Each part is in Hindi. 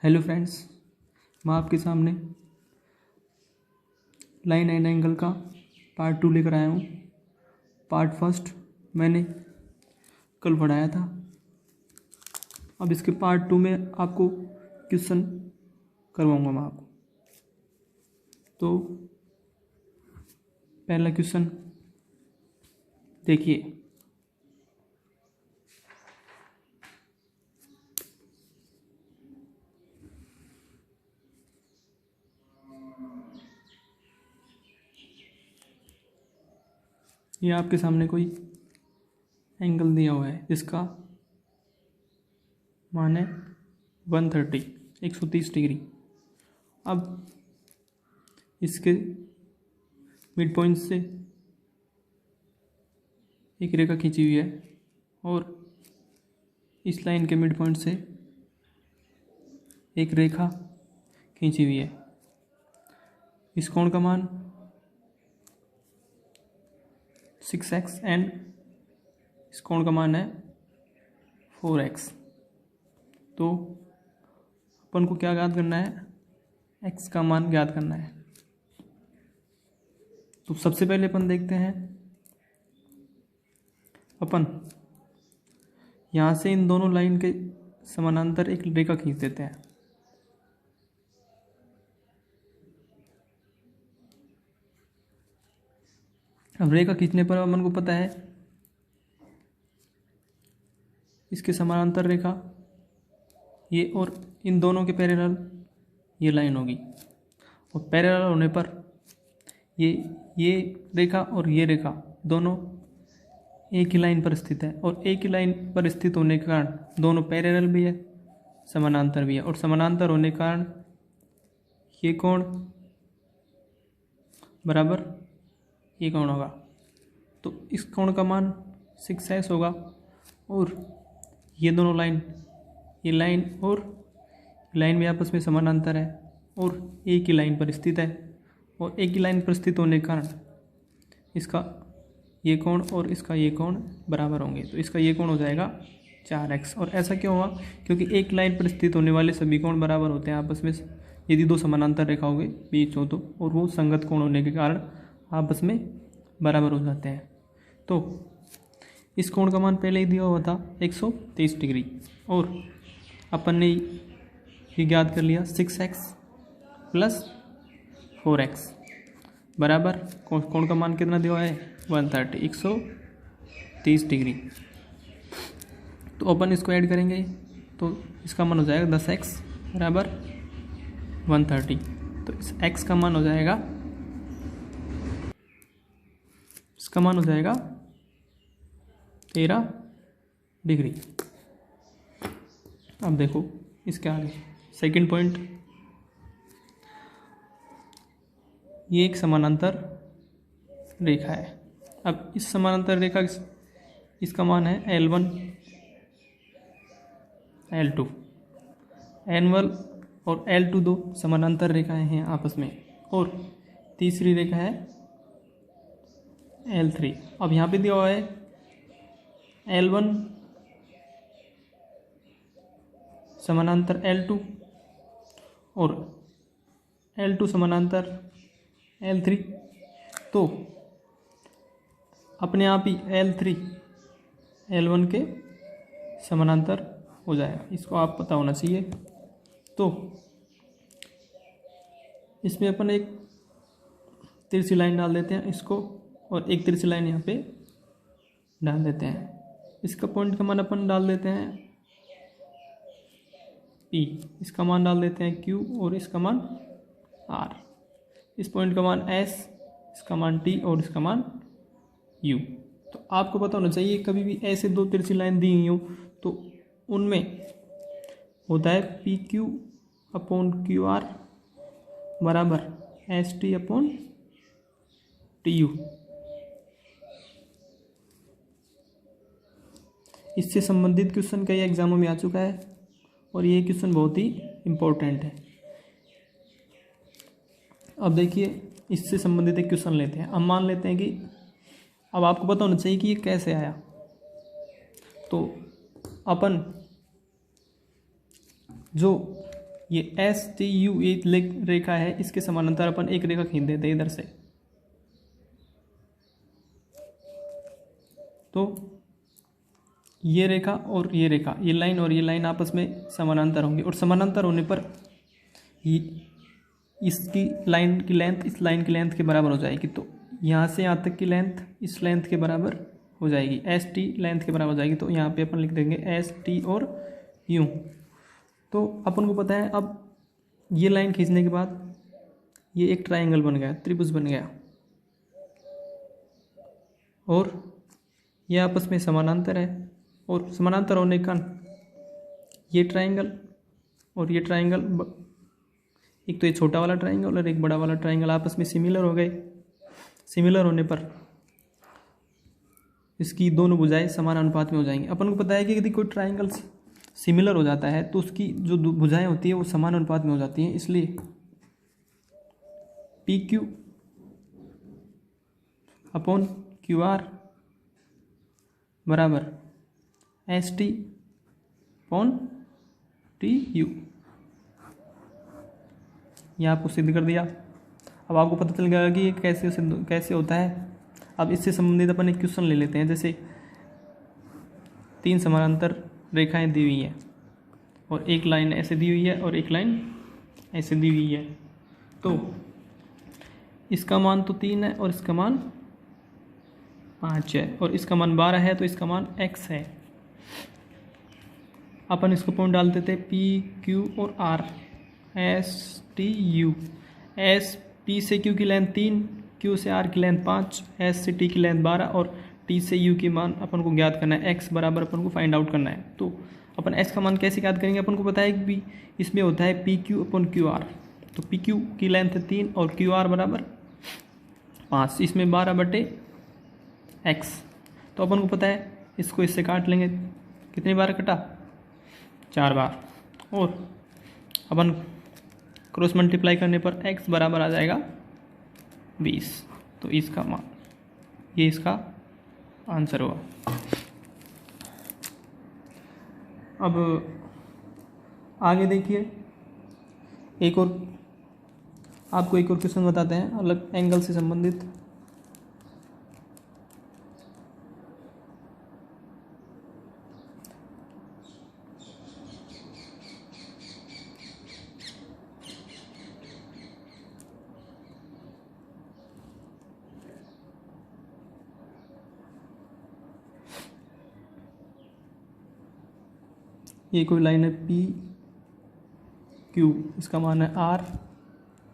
हेलो फ्रेंड्स, मैं आपके सामने लाइन एंड एंगल का पार्ट 2 लेकर आया हूँ। पार्ट फर्स्ट मैंने कल पढ़ाया था। अब इसके पार्ट 2 में आपको क्वेश्चन करवाऊँगा मैं आपको। तो पहला क्वेश्चन देखिए। ये आपके सामने कोई एंगल दिया हुआ है जिसका मान है 130 डिग्री। अब इसके मिड पॉइंट से एक रेखा खींची हुई है और इस लाइन के मिड पॉइंट से एक रेखा खींची हुई है। इस कोण का मान 6x एंड इस कोण का मान है 4x। तो अपन को क्या ज्ञात करना है? x का मान ज्ञात करना है। तो सबसे पहले अपन देखते हैं, अपन यहाँ से इन दोनों लाइन के समानांतर एक रेखा खींच देते हैं। अब रेखा खींचने पर अपन को पता है इसके समानांतर रेखा ये और इन दोनों के पैरेलल ये लाइन होगी, और पैरेलल होने पर ये रेखा और ये रेखा दोनों एक ही लाइन पर स्थित है, और एक ही लाइन पर स्थित होने के कारण दोनों पैरेलल भी है, समानांतर भी है, और समानांतर होने के कारण ये कोण बराबर ये कोण होगा। तो इस कोण का मान 6s होगा, और ये दोनों लाइन, ये लाइन और लाइन में आपस में समानांतर है और एक ही लाइन पर स्थित है, और एक ही लाइन पर स्थित होने के कारण इसका ये कोण और इसका ये कोण बराबर होंगे। तो इसका ये कोण हो जाएगा 4x। और ऐसा क्यों हुआ? क्योंकि एक लाइन पर स्थित होने वाले सभी कोण बराबर होते हैं आपस में, यदि दो समानांतर रेखा हो गई बीच हो तो, और वो संगत कोण होने के कारण आपस में बराबर हो जाते हैं। तो इस कोण का मान पहले ही दिया हुआ था 130 डिग्री, और अपन ने ये ज्ञात कर लिया 6x प्लस 4x बराबर कोण का मान कितना दिया है 130 डिग्री। तो अपन इसको ऐड करेंगे तो इसका मान हो जाएगा 10x बराबर 130। तो इस x का मान हो जाएगा, इसका मान हो जाएगा 13 डिग्री। अब देखो इसके आगे सेकंड पॉइंट, ये एक समानांतर रेखा है। अब इस समानांतर रेखा इसका मान है L1 L2। N1 और L2 दो समानांतर रेखाएं हैं आपस में, और तीसरी रेखा है L3। अब यहाँ पे दिया हुआ है L1 समानांतर L2 और L2 समानांतर L3। तो अपने आप ही L3 L1 के समानांतर हो जाएगा, इसको आप पता होना चाहिए। तो इसमें अपन एक तिरछी लाइन डाल देते हैं इसको, और एक तिरछी लाइन यहाँ पे डाल देते हैं। इसका पॉइंट का मान अपन डाल देते हैं P, इसका मान डाल देते हैं Q, और इसका मान R। इस पॉइंट का मान S, इसका मान T, और इसका मान U। तो आपको पता होना चाहिए कभी भी ऐसे दो तिरछी लाइन दी हुई हो तो उनमें होता है PQ अपॉन QR बराबर ST अपॉन TU। इससे संबंधित क्वेश्चन कई एग्जामों में आ चुका है, और ये क्वेश्चन बहुत ही इम्पोर्टेंट है। अब देखिए, इससे संबंधित एक क्वेश्चन लेते हैं। अब मान लेते हैं कि अब आपको पता होना चाहिए कि ये कैसे आया। तो अपन जो ये एस टी यू ये रेखा है, इसके समानांतर अपन एक रेखा खींच देते हैं इधर से, तो ये रेखा और ये रेखा, ये लाइन और ये लाइन आपस में समानांतर होंगे, और समानांतर होने पर इसकी लाइन की लेंथ इस लाइन की लेंथ के बराबर हो जाएगी। तो यहाँ से यहाँ तक की लेंथ इस लेंथ के बराबर हो जाएगी, एस टी लेंथ के बराबर हो जाएगी। तो यहाँ पे अपन लिख देंगे एस टी और यूँ। तो अपन को पता है अब ये लाइन खींचने के बाद ये एक ट्रायंगल बन गया, त्रिभुज बन गया, और ये आपस में समानांतर है, और समानांतर होने का ये ट्रायंगल और ये ट्रायंगल, एक तो ये छोटा वाला ट्रायंगल और एक बड़ा वाला ट्रायंगल आपस में सिमिलर हो गए। सिमिलर होने पर इसकी दोनों भुजाएं समान अनुपात में हो जाएंगी। अपन को पता है कि यदि कोई ट्रायंगल सिमिलर हो जाता है तो उसकी जो भुजाएं होती है वो समान अनुपात में हो जाती हैं, इसलिए P Q upon Q R बराबर S T upon T U, ये आपको सिद्ध कर दिया। अब आपको पता चल गया कि ये कैसे होता है। अब इससे संबंधित अपन एक क्वेश्चन ले लेते हैं। जैसे 3 समानांतर रेखाएं दी हुई हैं और एक लाइन ऐसे दी हुई है और एक लाइन ऐसे दी हुई है, तो इसका मान तो 3 है और इसका मान 5 है, और इसका मान 12 है, तो इसका मान x है। अपन इसको पॉइंट डाल देते हैं पी क्यू और R, S T U. S P से क्यू की लेंथ 3, क्यू से आर की लेंथ 5, एस से टी की लेंथ 12 और टी से यू की मान अपन को ज्ञात करना है, एक्स बराबर अपन को फाइंड आउट करना है। तो अपन एस का मान कैसे ज्ञात करेंगे, अपन को पता है कि इसमें होता है P Q upon Q are. तो पी क्यू की लेंथ है 3 और क्यू आर बराबर 5, इसमें 12/x। तो अपन को पता है इसको इससे काट लेंगे, कितनी बार कटा, 4 बार, और अपन क्रॉस मल्टीप्लाई करने पर x बराबर आ जाएगा 20। तो इसका मान, ये इसका आंसर हुआ। अब आगे देखिए, एक और आपको एक और क्वेश्चन बताते हैं अलग एंगल से संबंधित। ये कोई लाइन है पी क्यू, इसका मान है आर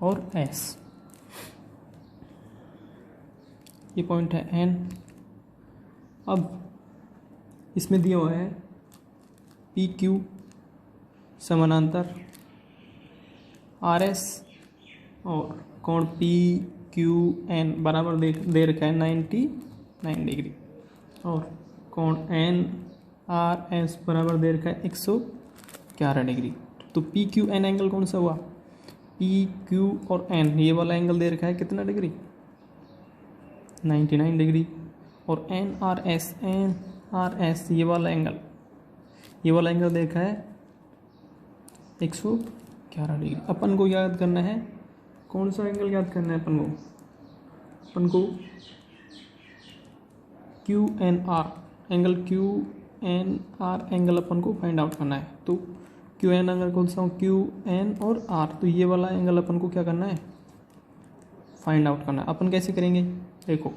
और एस, ये पॉइंट है एन। अब इसमें दिया हुआ है पी क्यू समानांतर आर एस और कोण पी क्यू एन बराबर दे रखा है 99 डिग्री, और कोण एन आर एस बराबर दे रखा है 111 डिग्री। तो पी क्यू एन एंगल कौन सा हुआ, पी क्यू और एन, ये वाला एंगल दे रखा है कितना डिग्री, 99 डिग्री, और एन आर एस ये वाला एंगल दे रखा है 111 डिग्री। अपन को याद करना है कौन सा एंगल याद करना है अपन को Q N R angle, Q N R angle अपन को फाइंड आउट करना है। तो क्यू एन एंगल कौन सा हो, क्यू एन और आर, तो ये वाला एंगल अपन को क्या करना है, फाइंड आउट करना है। अपन कैसे करेंगे, देखो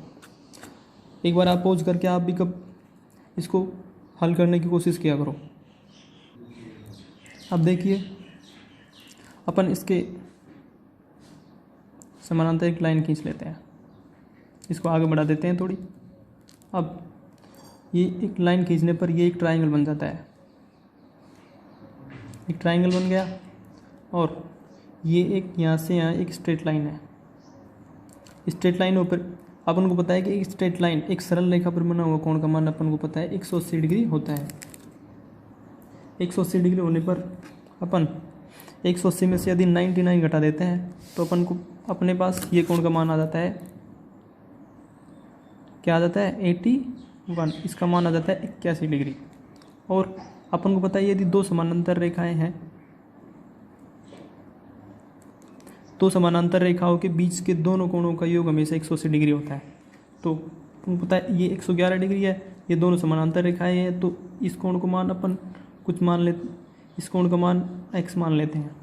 एक बार आप पॉज करके आप भी कब इसको हल करने की कोशिश किया करो। अब देखिए अपन इसके समानांतर एक लाइन खींच लेते हैं, इसको आगे बढ़ा देते हैं थोड़ी। अब ये एक लाइन खींचने पर ये एक ट्रायंगल बन जाता है, एक ट्रायंगल बन गया, और ये एक यहाँ से यहाँ एक स्ट्रेट लाइन है। स्ट्रेट लाइन ऊपर अपन को पता है कि एक स्ट्रेट लाइन एक सरल रेखा पर बना हुआ कोण का मान अपन को पता है 180 डिग्री होता है। 180 डिग्री होने पर अपन 180 में से यदि 99 घटा देते हैं तो अपन को अपने पास ये कोण का मान आ जाता है, क्या आ जाता है 81, इसका मान आ जाता है 81 डिग्री। और अपन को पता है यदि दो समानांतर रेखाएं हैं दो समानांतर रेखाओं के बीच के दोनों कोणों का योग हमेशा 180 डिग्री होता है। तो तुमको पता है ये 111 डिग्री है, ये दोनों समानांतर रेखाएं हैं, तो इस कोण को मान अपन कुछ मान लेते, इस कोण का मान x मान लेते हैं।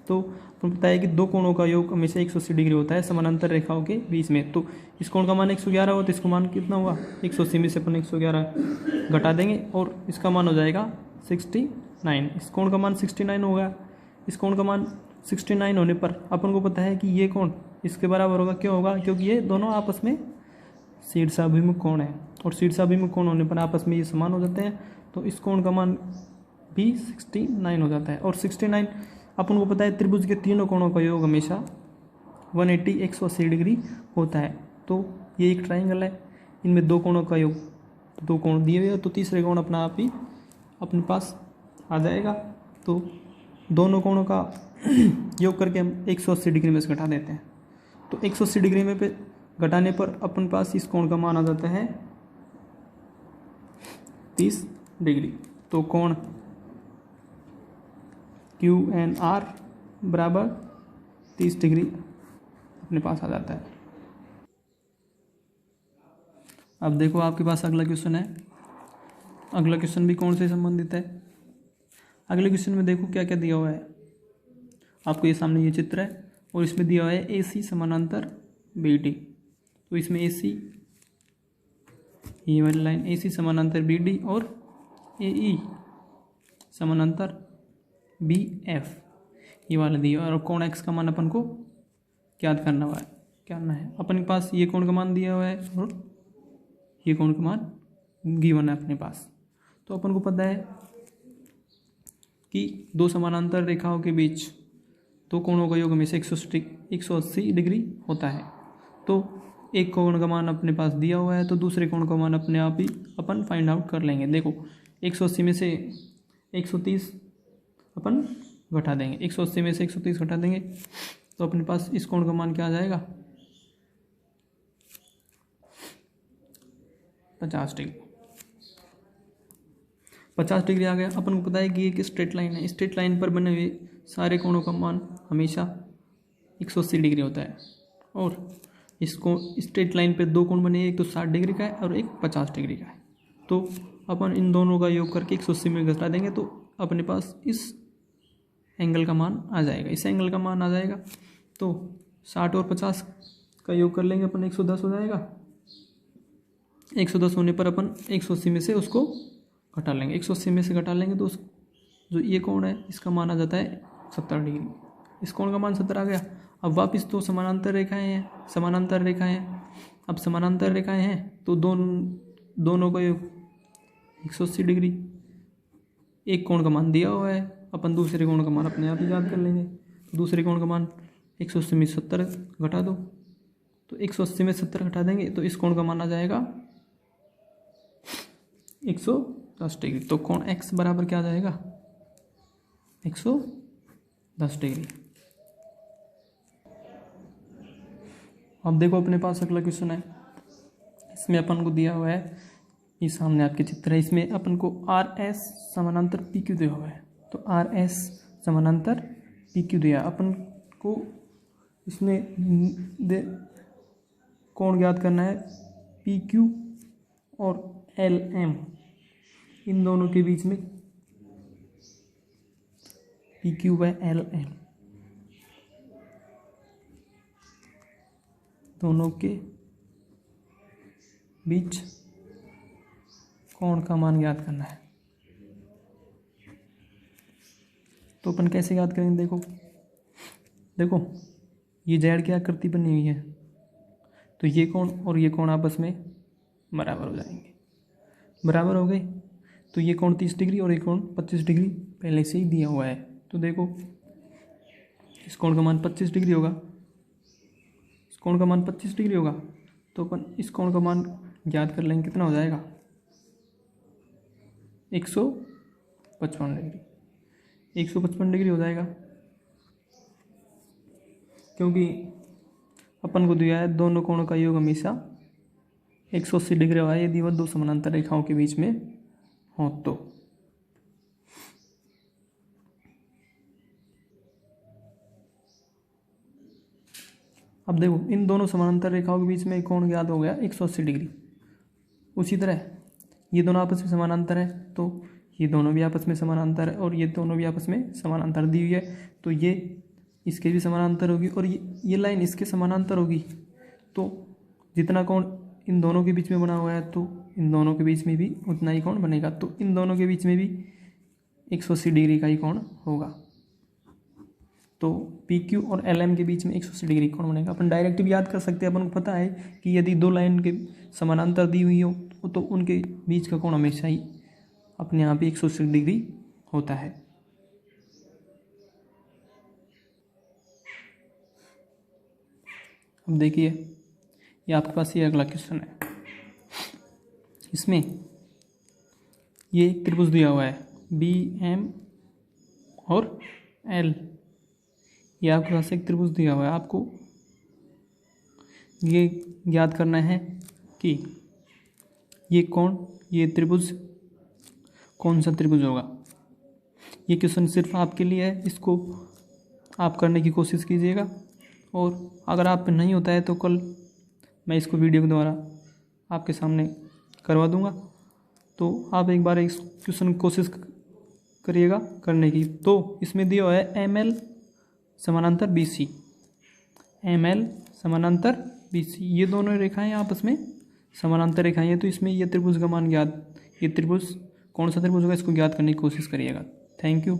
तो तुमको पता है कि दो कोणों का योग हमेशा 180 डिग्री होता है समानांतर रेखाओं के बीच में। तो इस कोण का मान 111 हो तो इसको मान कितना हुआ, 180 में से अपन 111 घटा देंगे और इसका मान हो जाएगा 69। इस कोण का मान 69 होगा। इस कोण का मान 69 होने पर अपन को पता है कि ये कोण इसके बराबर होगा। क्यों होगा, क्योंकि ये दोनों आपस में शीर्षाभिमुख कोण है और शीर्षाभिमुख कोण होने पर आपस में ये समान हो जाते हैं। तो इस कोण का मान भी 69 हो जाता है। और 69 अपन को पता है त्रिभुज के तीनों कोणों का योग हमेशा 180 डिग्री होता है। तो ये एक ट्राइंगल है, इनमें दो कोणों का योग, दो कोण दिए हुए हैं, तो तीसरे कोण अपना आप ही अपने पास आ जाएगा। तो दोनों कोणों का योग करके हम 180 डिग्री में से घटा देते हैं। तो 180 डिग्री में पे घटाने पर अपन पास इस कोण का मान आ जाता है 30 डिग्री। तो कोण QNR बराबर 30 डिग्री अपने पास आ जाता है। अब देखो आपके पास अगला क्वेश्चन है। अगला क्वेश्चन भी कोण से संबंधित है। अगले क्वेश्चन में देखो क्या क्या दिया हुआ है आपको। ये सामने ये चित्र है और इसमें दिया हुआ है AC समानांतर BD। तो इसमें AC, ये वाली लाइन AC समानांतर BD और AE समानांतर BF, ये वाला दिया हुआ है। और कोण X का मान अपन को ज्ञात करना हुआ है, करना है। अपन के पास ये कोण का मान दिया हुआ है और ये कोण का मान गिवन है अपने पास। तो अपन को पता है कि दो समानांतर रेखाओं के बीच दो कोणों का योग हमेशा 180 डिग्री होता है। तो एक कोण का मान अपने पास दिया हुआ है, तो दूसरे कोण का मान अपने आप ही अपन फाइंड आउट कर लेंगे। देखो 180 में से 130 अपन घटा देंगे, 180 में से 130 घटा देंगे तो अपने पास इस कोण का मान क्या आ जाएगा, 50 डिग्री। 50 डिग्री आ गया। अपन को पता है कि एक स्ट्रेट लाइन है, स्ट्रेट लाइन पर बने हुए सारे कोणों का मान हमेशा 180 डिग्री होता है। और इसको स्ट्रेट लाइन पे दो कोण बने, एक तो 60 डिग्री का है और एक 50 डिग्री का है। तो अपन इन दोनों का योग करके 180 में घटा देंगे तो अपने पास इस एंगल का मान आ जाएगा, इस एंगल का मान आ जाएगा। तो 60 और 50 का योग कर लेंगे अपन, 110 हो जाएगा। 110 होने पर अपन 180 में से उसको घटा लेंगे, 180 में से घटा लेंगे तो उस जो ये कोण है इसका मान आ जाता है 70 डिग्री। इस कोण का मान 70 आ गया। अब वापस तो समानांतर रेखाएं हैं, समानांतर रेखाएं हैं। अब समानांतर रेखाएं हैं तो दोनों का योग 180 डिग्री। एक कोण का मान दिया हुआ है, अपन दूसरे कोण का मान अपने आप ही याद कर लेंगे। तो दूसरे कोण का मान 180 में 70 घटा दो, तो 180 में 70 घटा देंगे तो इस कोण का मान आ जाएगा 110 डिग्री। तो कोण X बराबर क्या आ जाएगा, 110 डिग्री। अब देखो अपने पास अगला क्वेश्चन है। इसमें अपन को दिया हुआ है, ये सामने आपके चित्र है, इसमें अपन को RS समानांतर PQ दिया हुआ है। तो RS समानांतर PQ दिया अपन को, इसमें कोण ज्ञात करना है PQ और LM, इन दोनों के बीच में PQ व LM दोनों के बीच कोण का मान ज्ञात करना है। तो अपन कैसे याद करेंगे, देखो ये जेड की आकृति बनी हुई है, तो ये कोण और ये कोण आपस में बराबर हो जाएंगे। बराबर हो गए तो ये कोण 30 डिग्री और ये कोण 25 डिग्री पहले से ही दिया हुआ है। तो देखो इस कोण का मान 25 डिग्री होगा, इस कोण का मान 25 डिग्री होगा। तो अपन इस कोण का मान ज्ञात कर लेंगे, कितना हो जाएगा 155 डिग्री। 155 डिग्री हो जाएगा क्योंकि अपन को दिया है दोनों कोणों का योग हमेशा 180 डिग्री होगा यदि वह दो समानांतर रेखाओं के बीच में हो। तो अब देखो इन दोनों समानांतर रेखाओं के बीच में एक कोण ज्ञात हो गया 180 डिग्री। उसी तरह ये दोनों आपस में समानांतर है, तो ये दोनों भी आपस में समानांतर है और ये दोनों भी आपस में समानांतर दी हुई है, तो ये इसके भी समानांतर होगी और ये लाइन इसके समानांतर होगी। तो जितना कोण इन दोनों के बीच में बना हुआ है तो इन दोनों के बीच में भी उतना ही कोण बनेगा। तो इन दोनों के बीच में भी 180 डिग्री का ही कोण होगा। तो पी क्यू और एल एम के बीच में 180 डिग्री कोण बनेगा। अपन डायरेक्ट भी याद कर सकते हैं, अपन को पता है कि यदि दो लाइन के समानांतर दी हुई हो तो उनके बीच का कोण हमेशा ही अपने आप ही 180 डिग्री होता है। अब देखिए ये आपके पास ये अगला क्वेश्चन है। इसमें ये एक त्रिभुज दिया हुआ है बी एम और एल। ये आपके पास एक त्रिभुज दिया हुआ है, आपको ये ज्ञात करना है कि ये त्रिभुज कौन सा त्रिभुज होगा। ये क्वेश्चन सिर्फ आपके लिए है, इसको आप करने की कोशिश कीजिएगा और अगर आप नहीं होता है तो कल मैं इसको वीडियो के द्वारा आपके सामने करवा दूंगा। तो आप एक बार इस क्वेश्चन की कोशिश करिएगा करने की। तो इसमें दिया हुआ है एम एल समानांतर बी सी, एम एल समानांतर बी सी, ये दोनों रेखाएं आपस में समानांतर रेखाएं हैं। तो इसमें ये त्रिभुज का मान ज्ञात, ये त्रिभुज कौन सा त्रिभुज होगा इसको ज्ञात करने की कोशिश करिएगा। Thank you.